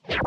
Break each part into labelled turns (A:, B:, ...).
A: It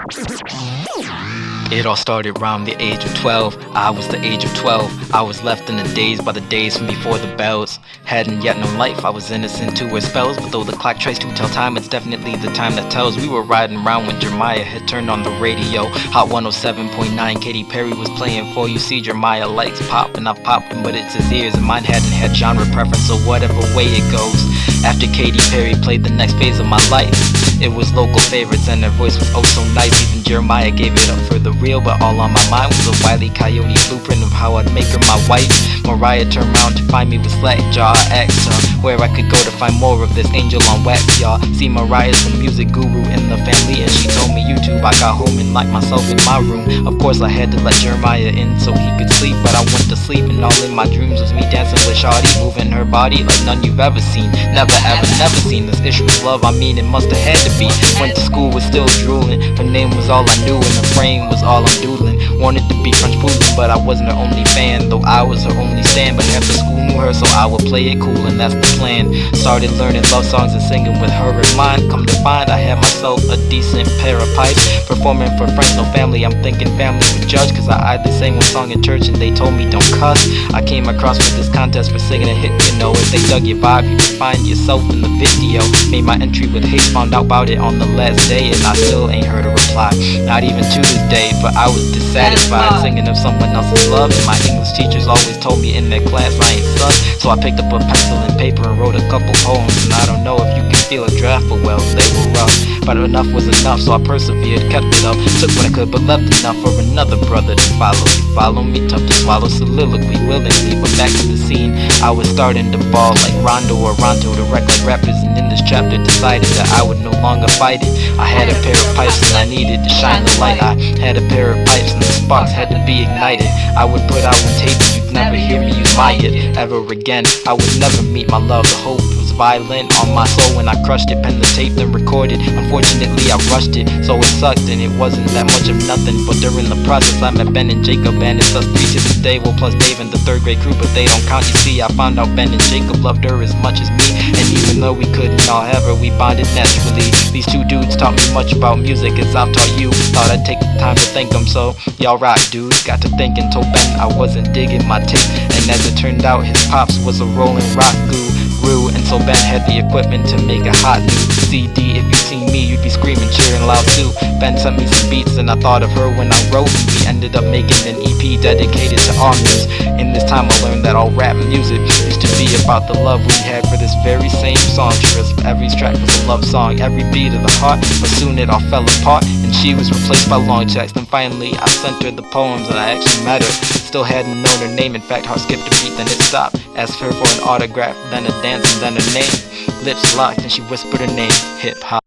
A: all started around the age of 12. I was the age of 12. I was left in a daze by the days from before the bells. Hadn't yet known life, I was innocent to her spells. But though the clock tries to tell time, it's definitely the time that tells. We were riding around when Jeremiah had turned on the radio. Hot 107.9, Katy Perry was playing for you. See, Jeremiah likes pop, and I've popped him, but it's his ears, and mine hadn't had genre preference, so whatever way it goes. After Katy Perry played the next phase of my life, it was local favorites, and her voice was oh so nice. Even Jeremiah gave it up for the real, but all on my mind was a Wile E Coyote blueprint of how I'd make her my wife. Moriah turned round to find me with slack jaw. I asked her where I could go to find more of this angel on wax, y'all. See, Moriah's the music guru in the family, and she told me YouTube. I got home and locked myself in my room. Of course I had to let Jeremiah in so he could sleep, but I went to sleep and all in my dreams was me dancing with Shawty, moving her body like none you've ever seen. Never ever never seen this issue of love, I mean it must have had to be. Went to school, was still drooling. Her name was all I knew and her frame was all I'm doodling. Wanted to be French poodle, but I wasn't her only fan, though I was her only stand. But half the school knew her, so I would play it cool, and that's the plan. Started learning love songs and singing with her in mind. Come to find I had myself a decent pair of pipes. Performing for friends, no family. I'm thinking family would judge, cause I either sang one song in church and they told me don't cuss. I came across with this contest for singing a hit, you know. If they dug your vibe, you could find yourself in the video. Made my entry with H.E.R, found out about it on the last day, and I still ain't heard a reply, not even to this day. But I was dissatisfied singing of someone else's love, and my English teachers always told me in their class I ain't sus. So I picked up a pencil and paper and wrote a couple poems, and I don't know if you can feel a draft, but well, they were rough. But enough was enough, so I persevered, kept it up, took what I could but left enough for another brother to follow. You follow me, tough to swallow, soliloquy willingly. But back to the scene, I was starting to ball like Rondo or Ronto, to wreck like rappers, and in this chapter decided that I would no longer fight it. I had a pair of pipes and I needed to shine the light. I had a pair of pipes and the sparks had to be ignited. I would put out one tape and you'd never hear me use my it ever again. I would never meet my love, the hope was violent on my soul when I crushed it. Penned the tape then recorded, unfortunately I rushed it, so it sucked and it wasn't that much of nothing. But during the process I met Ben and Jacob, and it's us three to this day. Well, plus Dave and the third grade crew, but they don't count, you see. I found out Ben and Jacob loved her as much as me, and even though we couldn't all have her, we bonded naturally. These two dudes taught me much about music as I've taught you. Thought I'd take the time to thank them, so y'all rock, dude. Got to thinking, told Ben I wasn't digging my tape, and as it turned out his pops was a rolling rock guru. And so Ben had the equipment to make a hot new CD. If you seen me, you'd be screaming, cheering loud too. Ben sent me some beats and I thought of her when I wrote, and we ended up making an EP dedicated to our muse. In this time I learned that all rap music used to be about the love we had for this very same song. Crisp, every track was a love song, every beat of the heart, but soon it all fell apart and she was replaced by long tracks. Then finally I sent her the poems and I actually met her. Still hadn't known her name, in fact heart skipped a beat then it stopped. Asked her for an autograph, then a dance and then her name. Lips locked and she whispered her name, hip hop.